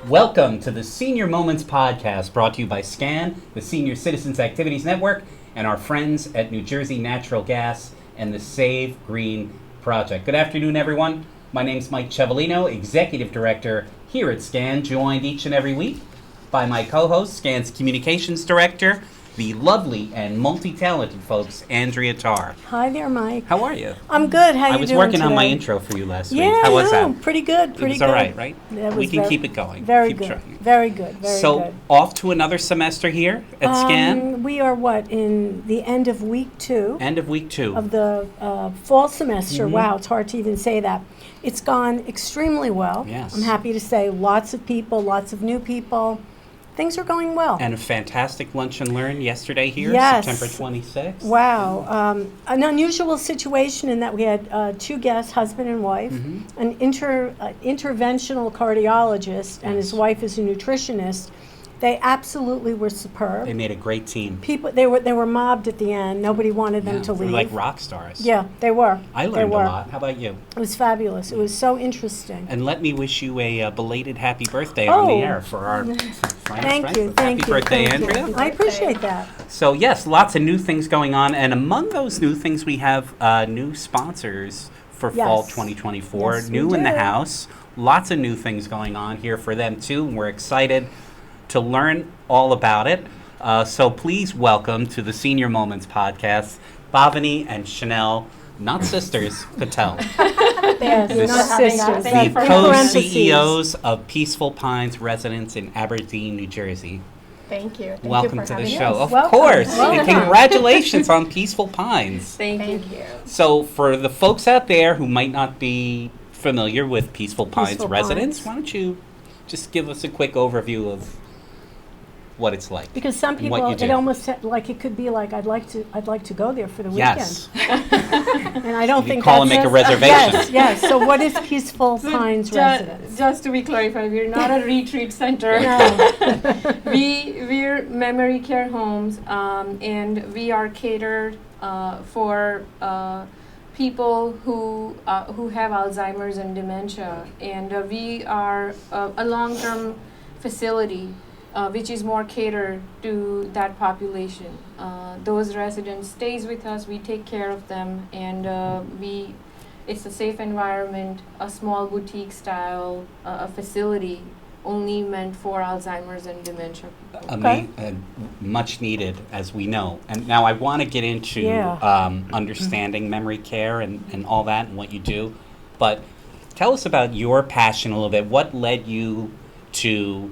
Welcome to the Senior Moments Podcast, brought to you by SCAN, the Senior Citizens Activities Network, and our friends at New Jersey Natural Gas and the Save Green Project. Good afternoon, everyone. My name's Mike Cevolino, Executive Director here at SCAN, joined each and every week by my co-host, SCAN's Communications Director, the lovely and multi-talented folks, Andrea Tarr. Hi there, Mike. How are you? I'm good. How you doing? I was working today? on my intro for you last week. Yeah, How was that? Pretty good. It Pretty was good. all right, right? That We was can keep it going. Very Keep good. trying. Very good. Very So, good. off to another semester here at SCAN? We are in the end of week 2 End of week 2. of the fall semester. Mhm. Wow, it's hard to even say that. It's gone extremely well. Yes. I'm happy to say lots of people, lots of new people. Things are going well. And a fantastic lunch and learn yesterday here, Yes. September 26th. Wow. An unusual situation in that we had 2 guests, husband and wife, Mhm. an interventional cardiologist, and his Yes. wife is a nutritionist. They absolutely were superb. They made a great team. People, they were mobbed at the end. Nobody wanted them Yeah, to they were leave. like rock stars. Yeah, they were. I They learned a were. lot. How about you? It was fabulous. It was so interesting. And let me wish you a belated happy birthday on the Oh. air for our friends. Thank you. Happy Thank you. birthday, thank you. Andrea. I appreciate that. So yes, lots of new things going on, and among those new things, we have new sponsors for fall Yes. 2024. Yes, we new in the do. house. Lots of new things going on here for them too, and we're excited to learn all about it. So please welcome to the Senior Moments Podcast, Bhavani and Chanel, not sisters, Patel, Yes, The not s- sisters. the In parentheses. co-CEOs of Peaceful Pines Residence in Aberdeen, New Jersey. Thank you. Thank Welcome you for to the having show. us. Of Welcome. course. And Welcome. congratulations on Peaceful Pines. Thank you. So, for the folks out there who might not be familiar with Peaceful Pines Peaceful Residence, Pines. why don't you just give us a quick overview of what it's like? Because some and what people, you do. it almost like it could be like I'd like to go there for the Yes. weekend, and I don't You think call and that's make a reservation. Yes, yes. So what is Peaceful Pines Residence? Just to be clarified, we're not a retreat center. No. We're memory care homes, and we are catered for people who have Alzheimer's and dementia, and we are a long-term facility. Which is more catered to that population. Those residents stays with us, we take care of them, and it's a safe environment, a small boutique style, a facility only meant for Alzheimer's and dementia people. Much needed, as we know. And now I want to get into Yeah. understanding memory care and all that and what you do. But tell us about your passion a little bit. What led you to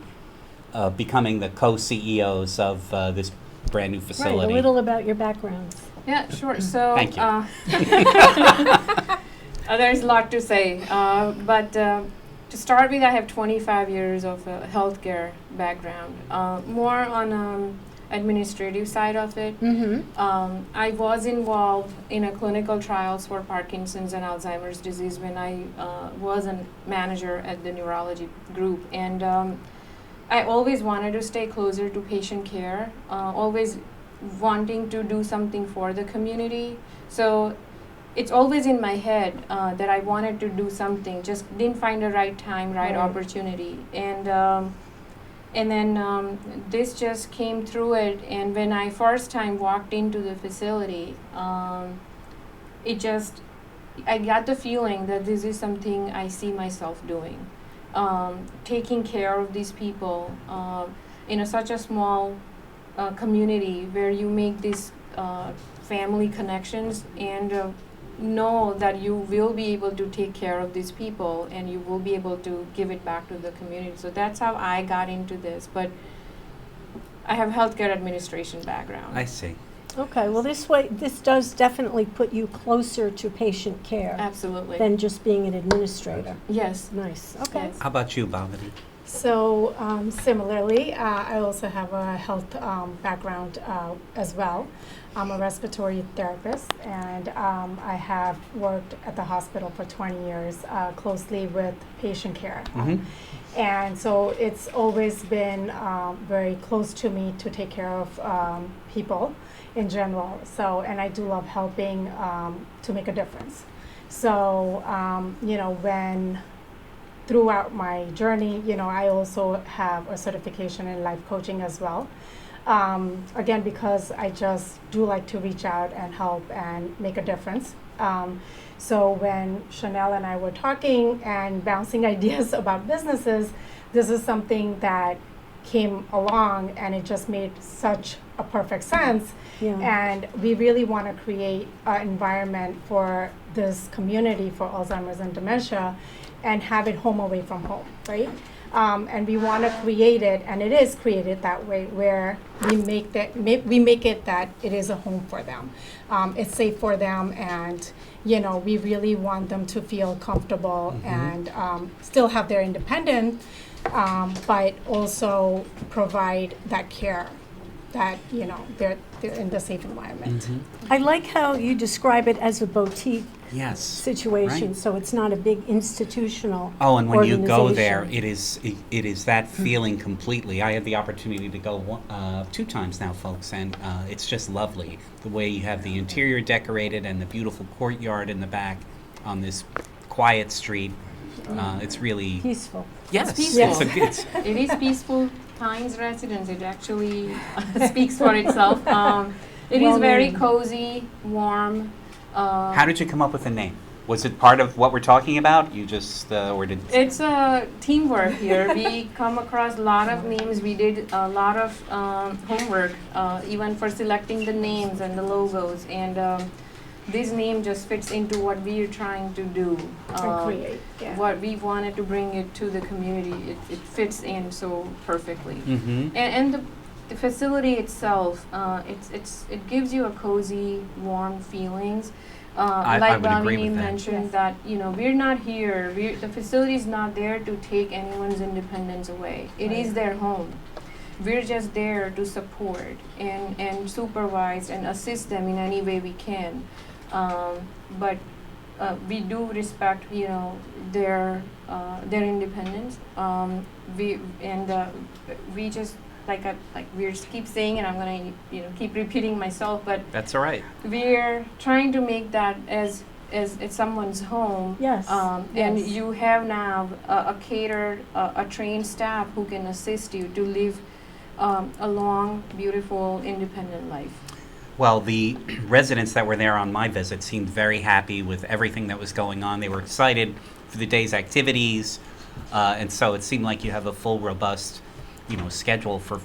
becoming the co-CEOs of this brand new Right, facility? a little about your backgrounds. Yeah, sure. So Thank you. There's a lot to say, but to start with, I have 25 years of healthcare background, more on administrative side of it. Mm-hmm. I was involved in a clinical trials for Parkinson's and Alzheimer's disease when I was a manager at the neurology group, and I always wanted to stay closer to patient care, always wanting to do something for the community. So it's always in my head that I wanted to do something, just didn't find the right time, right opportunity. And then this just came through it. And when I first time walked into the facility, I got the feeling that this is something I see myself doing. Taking care of these people in such a small community where you make these family connections and know that you will be able to take care of these people and you will be able to give it back to the community. So that's how I got into this. But I have healthcare administration background. I see. Okay, well this does definitely put you closer to patient care Absolutely. than just being an administrator. Yes. Nice, okay. Yes. How about you, Bhavani? So similarly, I also have a health background as well. I'm a respiratory therapist, and I have worked at the hospital for 20 years closely with patient care. And so it's always been very close to me to take care of people in general. So, and I do love helping to make a difference. So, when throughout my journey, I also have a certification in life coaching as well. Again, because I just do like to reach out and help and make a difference. So when Chanel and I were talking and bouncing ideas about businesses, this is something that came along and it just made such a perfect sense. Yeah. And we really want to create an environment for this community for Alzheimer's and dementia and have it home away from home, right? And we want to create it, and it is created that way, where we make it that it is a home for them. It's safe for them, and we really want them to feel comfortable and still have their independence, but also provide that care that they're in the safe environment. I like how you describe it as a boutique Yes. situation, Right. so it's not a big institutional Oh, and when you go there, organization. it is that feeling completely. I had the opportunity to go 2 times now, folks, and it's just lovely. The way you have the interior decorated and the beautiful courtyard in the back on this quiet street. It's really Peaceful. yes. peaceful. It's It is peaceful. Pines residence. It actually speaks for itself. It Well is very named. cozy, warm. how did you come up with the name? Was it part of what we're talking about? You just or did It's a teamwork here. We come across a lot of names. We did a lot of homework, even for selecting the names and the logos. And this name just fits into what we are trying to do. And create, yeah. What we wanted to bring it to the community. It fits in so perfectly. And the facility itself, it gives you a cozy, warm feelings. I Like would agree Bhavini with that. mentioned that we're not here. The facility is not there to take anyone's independence away. It is their home. We're just there to support and supervise and assist them in any way we can. But we do respect their independence. We just like we just keep saying, and I'm gonna keep repeating myself, but that's all right. we're trying to make that as it's someone's home. Yes. And Yes. you have now a catered, a trained staff who can assist you to live a long, beautiful, independent life. Well, the residents that were there on my visit seemed very happy with everything that was going on. They were excited for the day's activities, and so it seemed like you have a full, robust, schedule for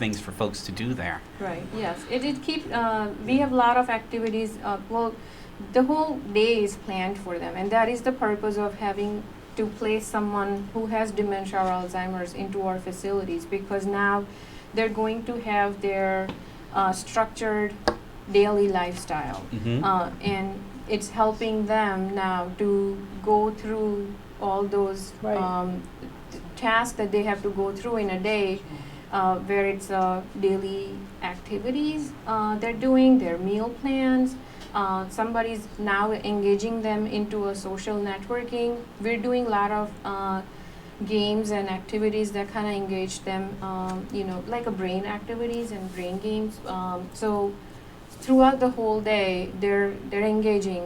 things for folks to do there. Right. Yes. We have a lot of activities. The whole day is planned for them, and that is the purpose of having to place someone who has dementia or Alzheimer's into our facilities, because now they're going to have their structured daily lifestyle, and it's helping them now to go through all those Right. tasks that they have to go through in a day, where it's daily activities they're doing, their meal plans. Somebody's now engaging them into a social networking. We're doing a lot of games and activities that kind of engage them, like a brain activities and brain games. So throughout the whole day, they're engaging,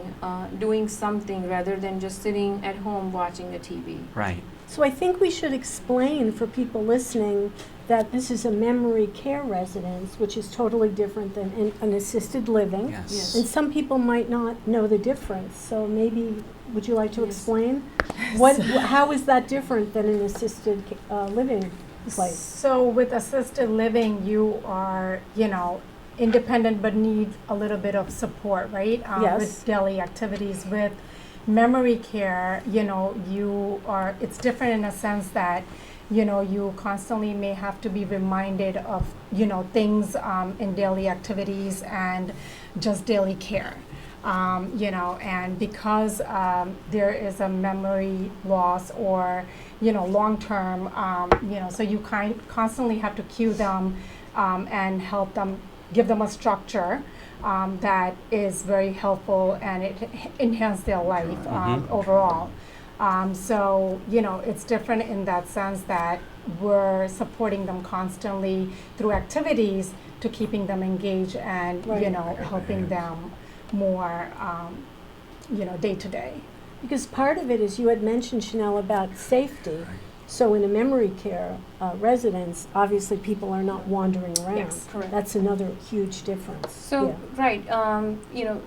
doing something rather than just sitting at home watching the TV. Right. So I think we should explain for people listening that this is a memory care residence, which is totally different than an assisted living. Yes. And some people might not know the difference. So maybe, would you like to Yes. explain? How is that different than an assisted living place? So with assisted living, you are, independent but need a little bit of support, right? Yes. With daily activities. With memory care, it's different in a sense that, you constantly may have to be reminded of, things in daily activities and just daily care. And because there is a memory loss or, long term, so you constantly have to cue them and help them, give them a structure that is very helpful, and it enhances their life overall. So, it's different in that sense that we're supporting them constantly through activities to keeping them engaged and, Right. helping them more, day to day. Because part of it is, you had mentioned, Chanel, about safety. So in a memory care residence, obviously people are not wandering around. Yes, correct. That's another huge difference. So, Yeah. right, you know,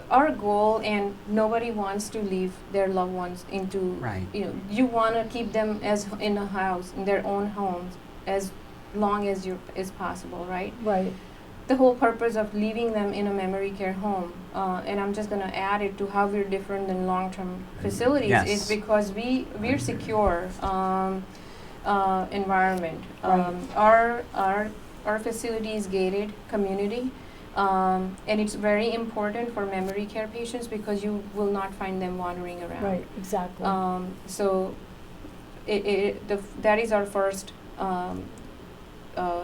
our goal, and nobody wants to leave their loved ones into, Right. you know, you want to keep them as in a house, in their own homes, as long as is possible, right? Right. The whole purpose of leaving them in a memory care home, and I'm just going to add it to how we're different than long-term facilities, Yes. is because we're secure environment. Our facility is gated community, and it's very important for memory care patients because you will not find them wandering around. Right, exactly. So that is our first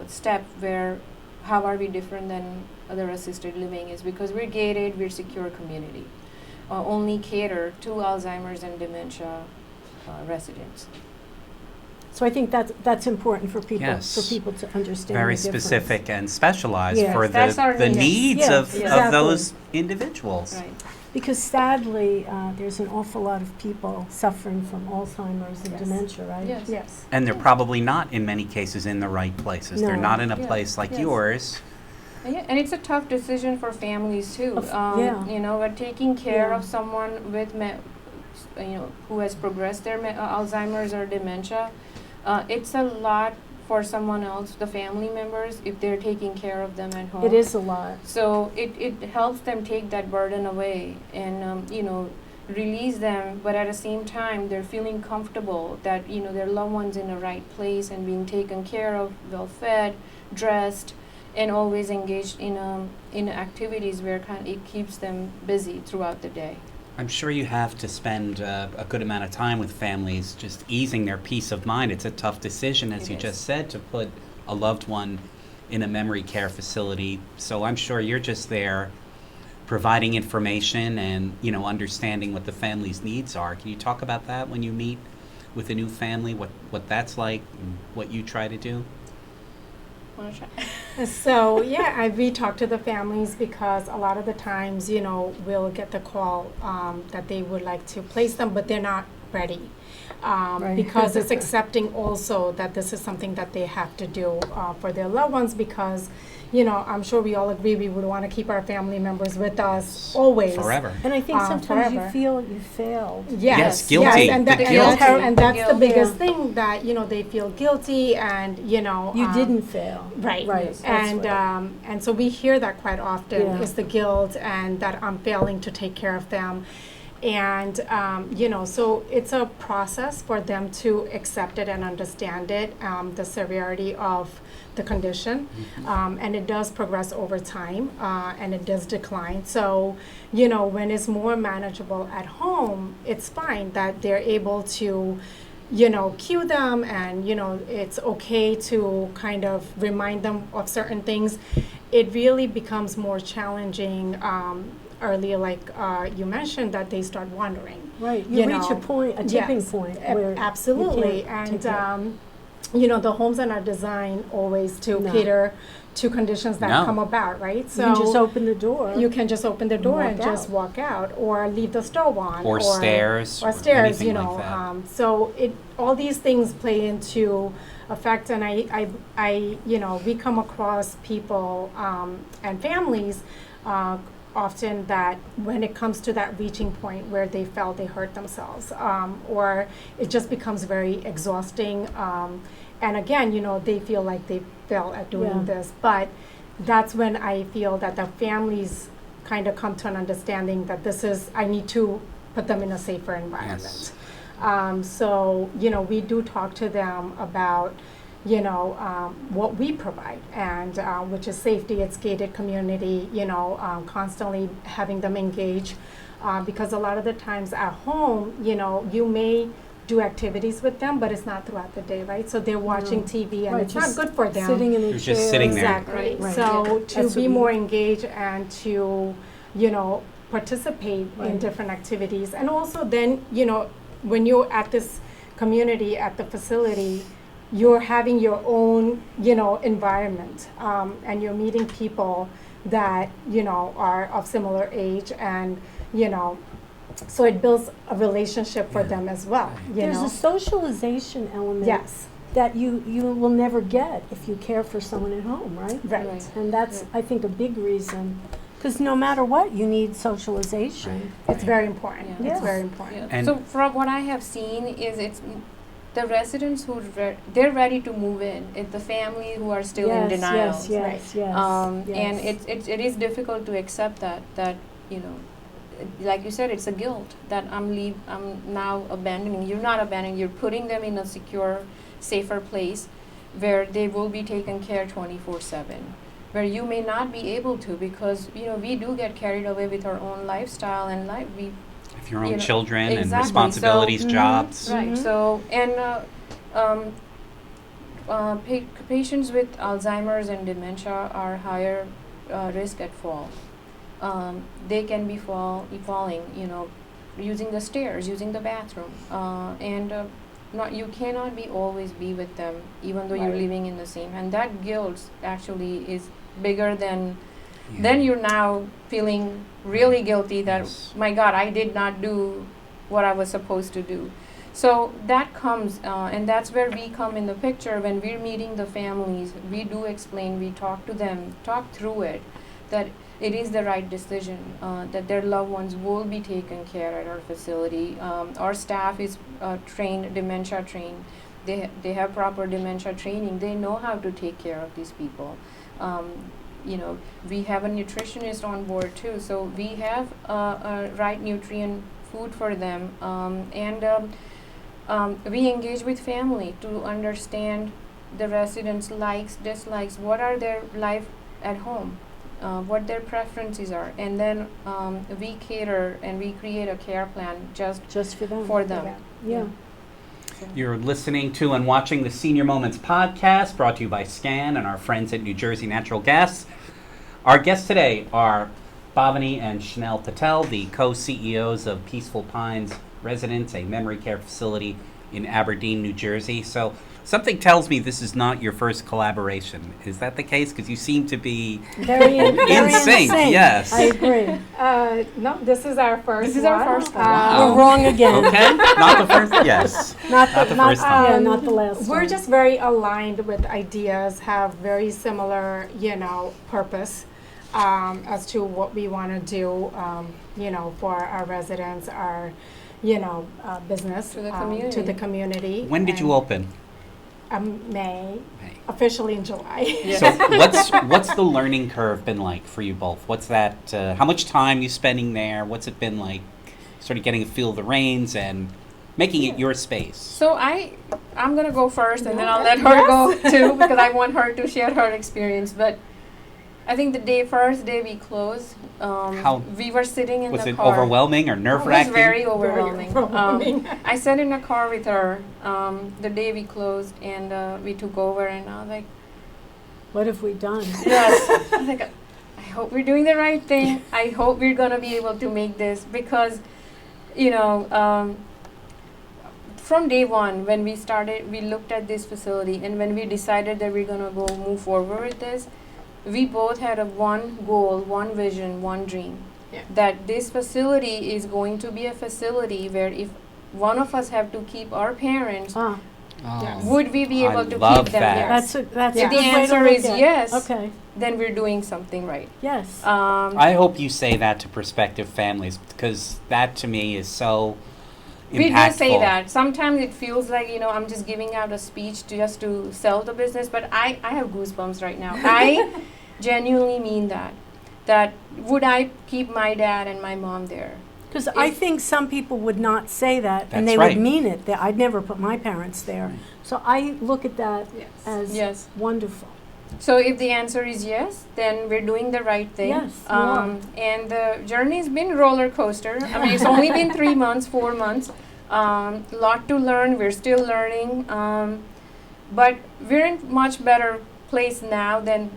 step, where how are we different than other assisted living, is because we're gated, we're secure community. Only cater to Alzheimer's and dementia residents. So I think that's important for people, Yes. for people to understand Very the difference. specific and specialized Yes, for that's our the needs. needs Yes, of exactly. those individuals. Right. Because sadly, there's an awful lot of people suffering from Alzheimer's and Yes. dementia, right? Yes. Yes. And they're probably not, in many cases, in the right places. They're No. not in a Yeah. place like Yes. yours. Yeah, and it's a tough decision for families too. Yeah. You know, but taking care Yeah. of someone with, you know, who has progressed their Alzheimer's or dementia, it's a lot for someone else, the family members, if they're taking care of them at home. It is a lot. So it helps them take that burden away and, you know, release them, but at the same time, they're feeling comfortable that, you know, their loved one's in the right place and being taken care of, well fed, dressed, and always engaged in activities where it keeps them busy throughout the day. I'm sure you have to spend a good amount of time with families just easing their peace of mind. It's a tough decision, as It you is. just said, to put a loved one in a memory care facility. So I'm sure you're just there providing information and, you know, understanding what the family's needs are. Can you talk about that when you meet with a new family, what that's like and what you try to do? Wanna try? So we talk to the families because a lot of the times, you know, we'll get the call that they would like to place them, but they're not ready. Right. Because it's accepting also that this is something that they have to do for their loved ones, because, you know, I'm sure we all agree we would want to keep our family members with us always. Forever. And I think sometimes you forever. feel you failed. Yes, guilty. and, The guilt. and that's the guilt. biggest Yeah. thing, that, you know, they feel guilty and, you know. You didn't fail. Right. Right. Yes. That's And right. and so we hear that quite often, Yeah. is the guilt and that I'm failing to take care of them. And, you know, so it's a process for them to accept it and understand it, the severity of the condition. And it does progress over time, and it does decline. So, you know, when it's more manageable at home, it's fine that they're able to, you know, cue them, and, you know, it's okay to kind of remind them of certain things. It really becomes more challenging earlier, like you mentioned, that they start wandering. Right. You reach know, a point, a tipping yes, point a- where absolutely. you can't And take it. you know, the homes are not designed always to No. cater to conditions that No. come about, right? You can just open the door. you can just open the door walk and just out. walk out, or leave the stove on, Or stairs, or or stairs. anything You like know, that. so all these things play into effect, and I you know, we come across people and families often that when it comes to that reaching point where they felt they hurt themselves, or it just becomes very exhausting. And again, you know, they feel like they fail at doing Yeah. this, but that's when I feel that the families kind of come to an understanding that I need to put them in a safer environment. Yes. So, you know, we do talk to them about, you know, what we provide, and which is safety, it's gated community, you know, constantly having them engage, because a lot of the times at home, you know, you may do activities with them, but it's not throughout the day, right? So they're watching TV, and Right, it's not just good for them. Sitting in a You're chair. just sitting there. Exactly. Right. So Yeah. to That's be what we- more engaged and to, you know, participate in Right. different activities. And also then, you know, when you're at this community, at the facility, you're having your own, you know, environment, and you're meeting people that, you know, are of similar age, and, you know, so it builds a relationship for them as well. You There's know? a socialization element Yes. that you will never get if you care for someone at home, right? Right. And that's, I think, a big reason. Because no matter what, you need socialization. It's very important. Yeah. It's Yes. very important. And- So from what I have seen is the residents who they're ready to move in. It's the family who are still in denial. Yes. And it is difficult to accept that you know, like you said, it's a guilt that I'm now abandoning. You're not abandoning. You're putting them in a secure, safer place where they will be taken care 24/7. Where you may not be able to, because you know we do get carried away with our own lifestyle and life. We If your own you know, children and exactly. responsibilities, So- jobs. Right. Mhm. So, and patients with Alzheimer's and dementia are higher risk at fall. They can be falling, you know, using the stairs, using the bathroom, and you cannot always be with them, even though you're Right. living in the same. And that guilt actually is bigger than. Yeah. Then you're now feeling really guilty that, Yes. my God, I did not do what I was supposed to do. So that comes, and that's where we come in the picture. When we're meeting the families, we do explain, we talk to them, talk through it, that it is the right decision, that their loved ones will be taken care at our facility. Our staff is trained, dementia trained. They have proper dementia training. They know how to take care of these people. You know, we have a nutritionist on board too, so we have a right nutrient food for them, and we engage with family to understand the residents' likes, dislikes, what are their life at home, what their preferences are, and then we cater and we create a care plan Just for them. for them. Yeah. You're listening to and watching the Senior Moments podcast, brought to you by SCAN and our friends at New Jersey Natural Gas. Our guests today are Bhavani and Chanel Patel, the co-CEOs of Peaceful Pines Residence, a memory care facility in Aberdeen, New Jersey. So something tells me this is not your first collaboration. Is that the case? Because you seem to be Very in sync, yes. I agree. No, this is our first. This is our first one. Wow. We're wrong again. okay. Not the first. Yes. Not Not the, the first time. Yeah, not the last We're one. just very aligned with ideas, have very similar, you know, purpose as to what we want to do, you know, for our residents, our, you know, business, To the to community. the community. When did you open? May, May. officially in July. Yeah. So what's the learning curve been like for you both? What's that? How much time you spending there? What's it been like? Sort of getting a feel of the reins and making it your space. So I'm gonna go first, and then I'll let her go too, because I want her to share her experience. But I think the first day we closed, we were sitting in Was the it car. overwhelming or It was nerve-wracking? very overwhelming. Very overwhelming. I sat in a car with her the day we closed, and we took over, and I was like, What have we done? yes. I was like, I hope we're doing the right thing. I hope we're gonna be able to make this, because, you know, from day one when we started, we looked at this facility, and when we decided that we're gonna go move forward with this, we both had one goal, one vision, one dream. Yeah. That this facility is going to be a facility where if one of us have to keep our parents, Ah, Yes. would we be I able to love keep them that. there? that's Yeah. a If good the way to answer look is at it. yes, Okay. then we're doing something right. Yes. I hope you say that to prospective families, because that to me is so impactful. We do say that. Sometimes it feels like, you know, I'm just giving out a speech just to sell the business, but I have goosebumps right now. I genuinely mean that. That would I keep my dad and my mom there? Because I If- think some people would not say that, and That's they right. would mean it. I'd never put my parents there. Right. So I look at that Yes. as Yes. wonderful. So if the answer is yes, then we're doing the right thing. Yes, you are. And the journey's been roller coaster. I mean, it's only been 3 months, 4 months. Lot to learn. We're still learning. But we're in much better place now than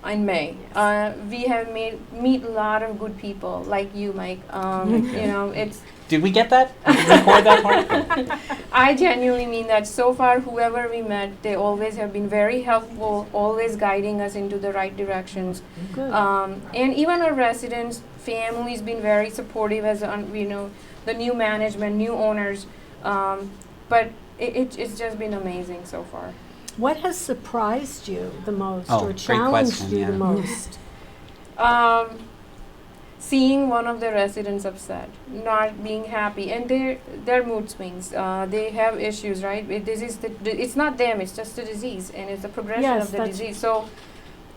in May. Yes. We have meet a lot of good people like you, Mike. You know, it's. Did we get that? Did we record that part? I genuinely mean that. So far, whoever we met, they always have been very helpful, always guiding us into the right directions. Good. And even our residents family's been very supportive as the new management, new owners, but it's just been amazing so far. What has surprised you the most Oh, or great challenged question, you the yeah. most? Seeing one of the residents upset, not being happy, and their mood swings. They have issues, right? It's not them; it's just a disease, and it's a progression Yes, of the that's- disease. So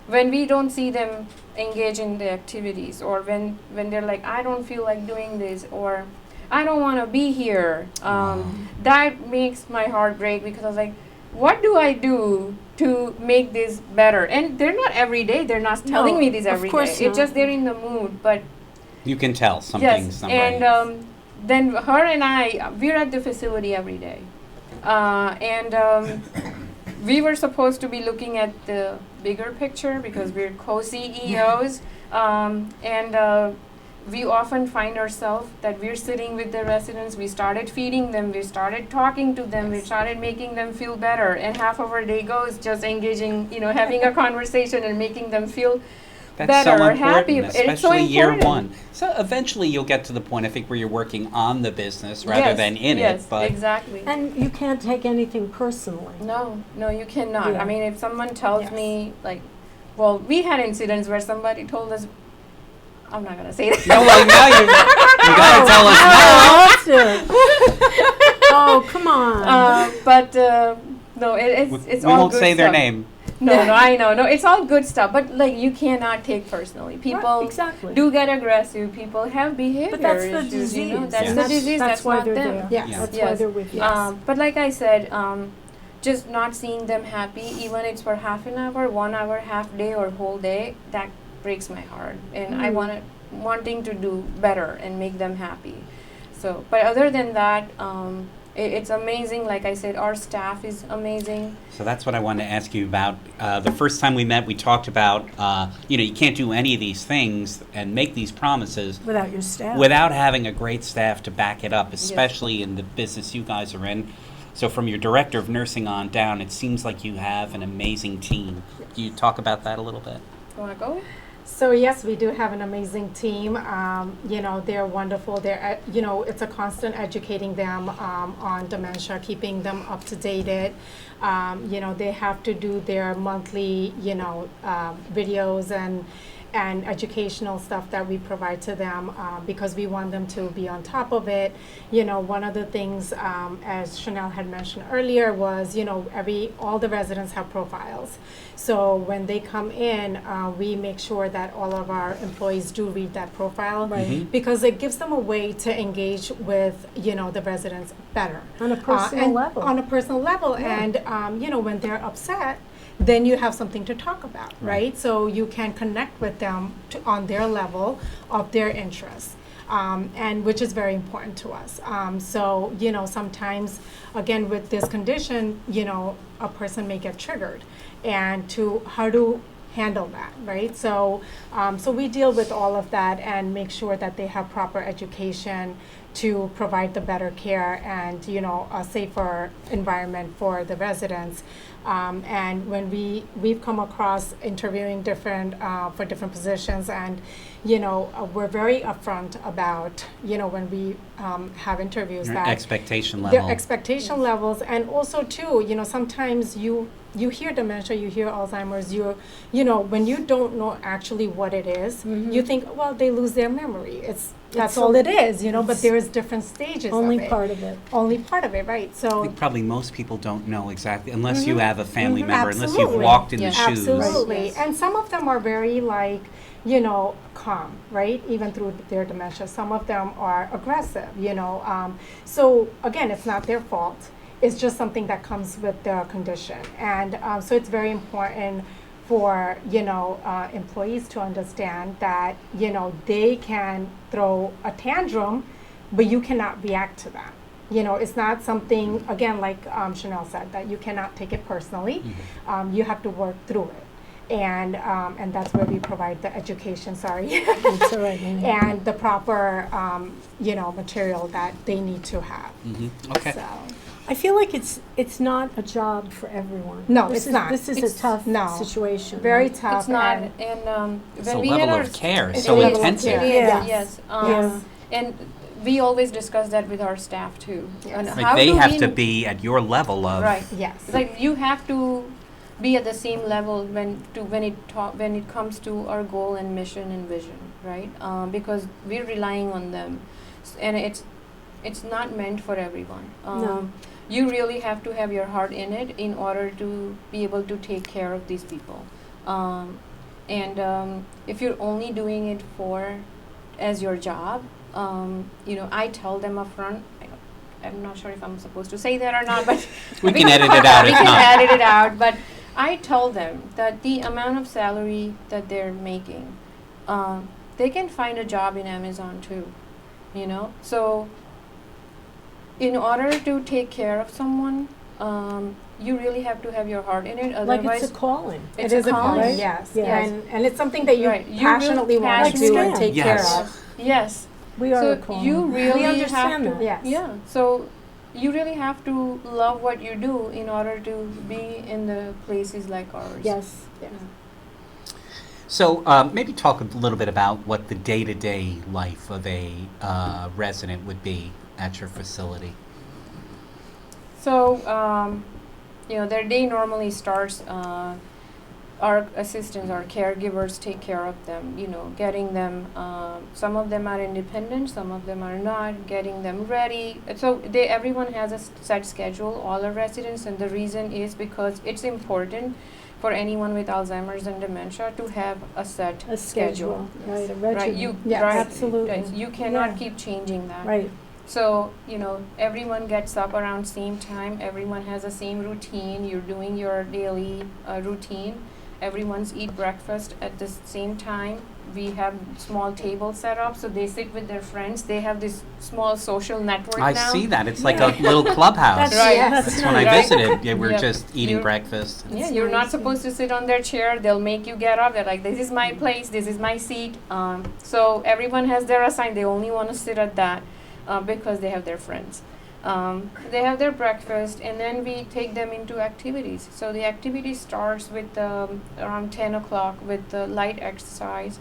when we don't see them engage in the activities, or when they're like, I don't feel like doing this, or I don't want to be here, that makes my heart break, because I was like, what do I do to make this better? And they're not every day. They're not telling No, me this of every day. course It's just not. they're in the mood. But You can tell something's yes, not and right. then her and I, we're at the facility every day, and we were supposed to be looking at the bigger picture because we're co-CEOs, and we often find ourselves that we're sitting with the residents. We started feeding them, we started talking to them, we started making them feel better, and half of our day goes just engaging, having a conversation and making them feel That's better so or important, happy. It's so especially year important. one. So eventually you'll get to the point, I think, where you're working on the business rather Yes, than in yes, it. But exactly. And you can't take anything personally. No, you cannot. Yeah. I mean, if someone tells Yes. me, like, well, we had incidents where somebody told us, I'm not going to say that. no, well, now you gotta tell us now. Oh, that's it. Oh, come on. But no, it's We all won't good say their stuff. name. No, I know. No, it's all good stuff. But, like, you cannot take personally. People Right, exactly. do get aggressive. People have behavior But that's the issues, disease. That's Yeah. the disease. That's why not they're them. there. Yes. Yeah. That's why Yes. they're with you. But like I said, just not seeing them happy, even it's for half an hour, 1 hour, half day, or whole day, that breaks my heart. And I wanting to do better and make them happy. So, but other than that, it's amazing. Like I said, our staff is amazing. So that's what I wanted to ask you about. The first time we met, we talked about, you can't do any of these things and make these promises Without your staff. without having a great staff to back it up, especially in the business you guys are in. So from your director of nursing on down, it seems like you have an amazing team. Can you talk about that a little bit? You want to go? So yes, we do have an amazing team. They're wonderful. It's a constant educating them on dementia, keeping them up to date. They have to do their monthly, videos and educational stuff that we provide to them because we want them to be on top of it. One of the things, as Chanel had mentioned earlier, was, all the residents have profiles. So when they come in, we make sure that all of our employees do read that profile because it gives them a way to engage with, the residents better. On a personal level. On a personal level. Yeah. And, when they're upset, then you have something to talk about, right? So you can connect with them on their level of their interests, and which is very important to us. Sometimes, again, with this condition, a person may get triggered, and how to handle that, right? So we deal with all of that and make sure that they have proper education to provide the better care and, a safer environment for the residents. And when we've come across interviewing for different positions, and we're very upfront about when we have interviews Your that expectation level. their expectation levels, and also too, sometimes you hear dementia, you hear Alzheimer's, when you don't know actually what it is, you think, well, they lose their memory. That's all it is, but there is different stages Only of it. part of it. Only part of it, right? I So think probably most people don't know exactly, unless you have a family member, unless you've Absolutely. walked in Yeah. the shoes. absolutely. Yes. And some of them are very calm, right? Even through their dementia. Some of them are aggressive, So again, it's not their fault. It's just something that comes with the condition. And so it's very important for, employees to understand that, they can throw a tantrum, but you cannot react to that. It's not something, again, like Chanel said, that you cannot take it personally. You have to work through it. and that's where we provide the education. Sorry, That's all right. and the proper material that they need to have. Okay. So I feel like it's not a job for everyone. No, This it's is, not. This is It's- a tough no. situation. very right? tough. It's not, and and It's when a we level had our of care, it so is, intensive. It is, Yeah. yes. Yeah. And we always discuss that with our staff too. Yes. And Like how they do have we to be at your level of. right. yes, Like you have to be at the same level when it comes to our goal and mission and vision, right? Because we're relying on them, and it's not meant for everyone. No. You really have to have your heart in it in order to be able to take care of these people. If you're only doing it as your job, I tell them up front. I'm not sure if I'm supposed to say that or not, but We can edit it out we if can not. edit it out. But I tell them that the amount of salary that they're making, they can find a job in Amazon too. So in order to take care of someone, you really have to have your heart in it. Like Otherwise, it's a calling. it's it is a calling. right? Yes, Yes. and it's something that you Right. You passionately really want to do and passionately- take Yes. care of. yes. We are a So calling. you really we understand have to. that. Yes. Yeah. So you really have to love what you do in order to be in the places like ours. Yes. Yeah. So maybe talk a little bit about what the day-to-day life of a resident would be at your facility. So, their day normally starts. Our assistants, our caregivers take care of them, getting them, some of them are independent, some of them are not, getting them ready. So everyone has a set schedule, all our residents, and the reason is because it's important for anyone with Alzheimer's and dementia to have a set A schedule. Right. A regimen. Right, you Yes. right, Absolutely. right, you cannot Yeah. keep changing that. Right. So, everyone gets up around same time, everyone has the same routine, you're doing your daily routine. Everyone's eat breakfast at the same time. We have small tables set up, so they sit with their friends. They have this small social network I now. see that. It's like a little clubhouse. That's Right. That's That's when I nice. visited. Yeah, we're Yeah. just eating You're- breakfast. Yeah, That's you're not nice, supposed to sit on their chair. They'll make you get up. They're like, this is my place, this is my seat. So everyone has their assigned. They only want to sit at that because they have their friends. They have their breakfast, and then we take them into activities. So the activity starts with around 10 o'clock with the light exercise.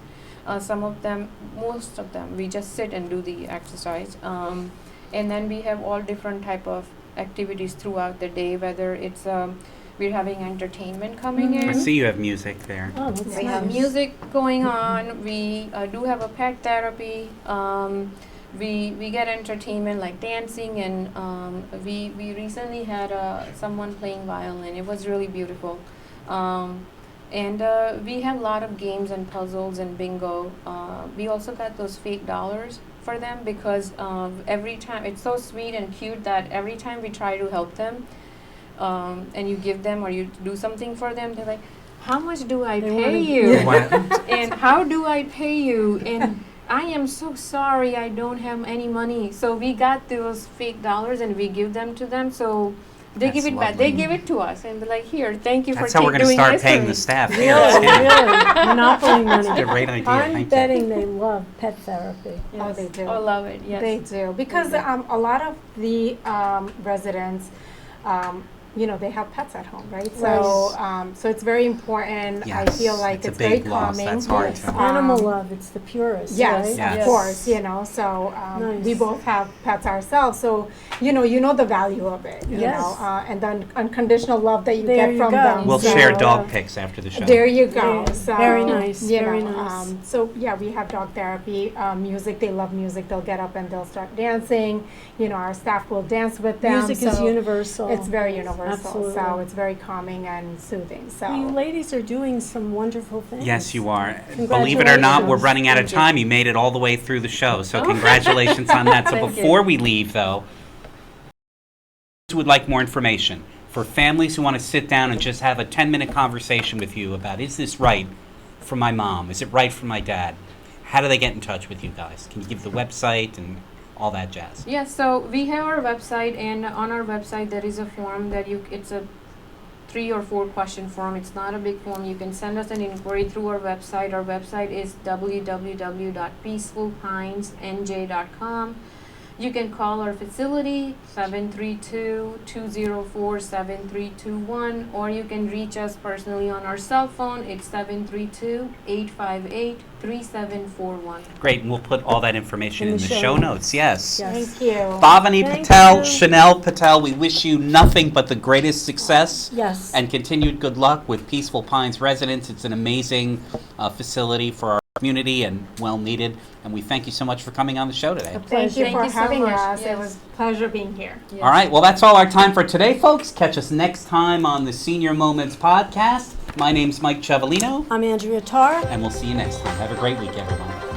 Most of them, we just sit and do the exercise. And then we have all different type of activities throughout the day, whether it's we're having entertainment coming Mhm. I in. see you have music there. Oh, that's We have nice. music going on. We do have a pet therapy. We get entertainment like dancing, and we recently had someone playing violin. It was really beautiful. And we have a lot of games and puzzles and bingo. We also got those fake dollars for them because every time it's so sweet and cute that every time we try to help them, and you give them or you do something for them, they're like, how much do I They pay wanna- you? Yeah. And how do I pay you? And I am so sorry, I don't have any money. So we got those fake dollars and we give them to them. So they That's give it back. They lovely. give it to us and they're like, here, thank you That's for how we're going to doing start this paying for the me. staff Really, here. really. Monopoly money. That's a great idea. I'm Thank you. betting they love pet therapy. Oh, they do. Oh, love it. Yes. They do because do. a lot of the residents, they have pets at home, right? So, so it's very important. I Yes, feel like it's a it's very big loss. calming. That's hard Yes. to- Animal Um, love, it's the purest, Yes, right? Yes. of course. So Nice. we both have pets ourselves. So you know the value of it. Yes. And the unconditional love that you There get you from go. them. We'll So, share uh, dog pics after the show. There you go. Yeah, So very nice, you very know, nice. So yeah, we have dog therapy, music. They love music. They'll get up and they'll start dancing. Our staff will dance with them. Music is so universal. It's very universal. So Absolutely. it's very calming and soothing. So You ladies are doing some wonderful things. Yes, you are. Believe it or not, we're running out of Thank you. time. You made it all the way through the show, so congratulations on that. So Thank you. before we leave, though, who would like more information for families who want to sit down and just have a 10-minute conversation with you about, is this right for my mom? Is it right for my dad? How do they get in touch with you guys? Can you give the website and all that jazz? Yes, so we have our website, and on our website there is a form that it's a 3 or 4 question form. It's not a big form. You can send us an inquiry through our website. Our website is www.peacefulpinesnj.com. You can call our facility 732-204-7321, or you can reach us personally on our cell phone. It's 732-858-3741. Great, and we'll put all that information in the show notes. Yes. Yes. Thank you. Bhavani Thank Patel, you. Chanel Patel, we wish you nothing but the greatest success Yes. and continued good luck with Peaceful Pines residents. It's an amazing facility for our community and well needed. And we thank you so much for coming on the show today. Thank you Thank for you so having much. us. Yes. It was a pleasure being here. Yes. All right, well, that's all our time for today, folks. Catch us next time on the Senior Moments podcast. My name's Mike Ciavolino, I'm Andrea Tarr. and we'll see you next time. Have a great week, everyone.